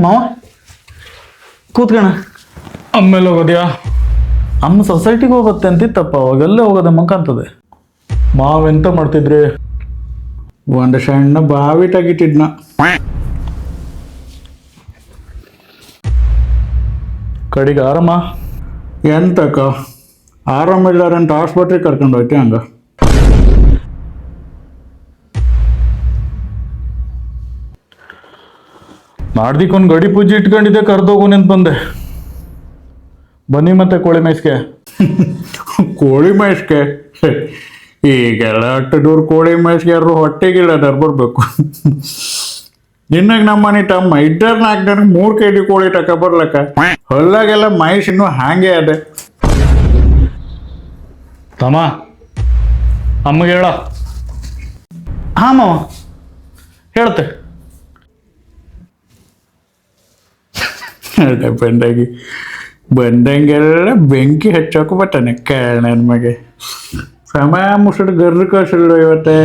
ಮಾವ ಕೂತ್ಕಣ. ಆಮೇಲೆ ಹೋಗೋದ್ಯಾ? ಅಮ್ಮ ಸೊಸೈಟಿಗೆ ಹೋಗುತ್ತೆ ಅಂತಿತ್ತಪ್ಪ, ಅವಾಗೆಲ್ಲ ಹೋಗೋದೆ ಮಂಕಂತದೆ. ಮಾವೆಂತ ಮಾಡ್ತಿದ್ರಿ? ಒಂದು ಸಣ್ಣ ಬಾವಿ ತೆಗಿತಿದ್ನ. ಕಡೆಗೆ ಆರಾಮ? ಎಂತಕ್ಕ ಆರಾಮಿಲ್ಲಾರಂತ ಆಸ್ಪತ್ರೆಗೆ ಕರ್ಕೊಂಡು ಹೋಯ್ತೆ ಹಂಗ. ನಾಡ್ದಿಕ್ಕೊಂದು ಗಡಿ ಪೂಜೆ ಇಟ್ಕೊಂಡಿದ್ದೆ, ಕರ್ದೋಗೋನೆ ಅಂತ ಬಂದೆ. ಬನ್ನಿ ಮತ್ತೆ ಕೋಳಿ ಮೇಯ್ಸ್ಗೆ. ಕೋಳಿ ಮೇಯ್ಸ್ಗೆ ಈಗೆಲ್ಲ ಅಷ್ಟು ದೂರ ಕೋಳಿ ಮೇಯ್ಸ್ಗೆ ಯಾರು ಹೊಟ್ಟೆಗಿಲ್ಲದಾರು ಬರ್ಬೇಕು. ನಿನ್ನಾಗ ನಮ್ಮ ಮನೆ ತಮ್ಮ ಇದ್ದಾರ 4 ಜನ 3 kg ಕೋಳಿ ತಕ ಬರ್ಲಕ್ಕ. ಹೊಲ್ಲಾಗೆಲ್ಲ ಮೈಸ್ ಇನ್ನೂ ಹಾಗೆ ಅದೇ. ತಮ್ಮ ಅಮ್ಮಗೆ ಹೇಳ. ಹಾಂ ಮಾವ ಹೇಳ್ತೆ. ಬಂದಂಗೆಲ್ಲ ಬೆಂಕಿ ಹಚ್ಚೋಕೆ ಬರ್ತಾನೆ ಕಾರಣ ಮಗೆ. ಸಮಯ ಮುಸುಡು ಗರ್ರ ಕಳ್ಸಿಲ್ಲ ಇವತ್ತೆ.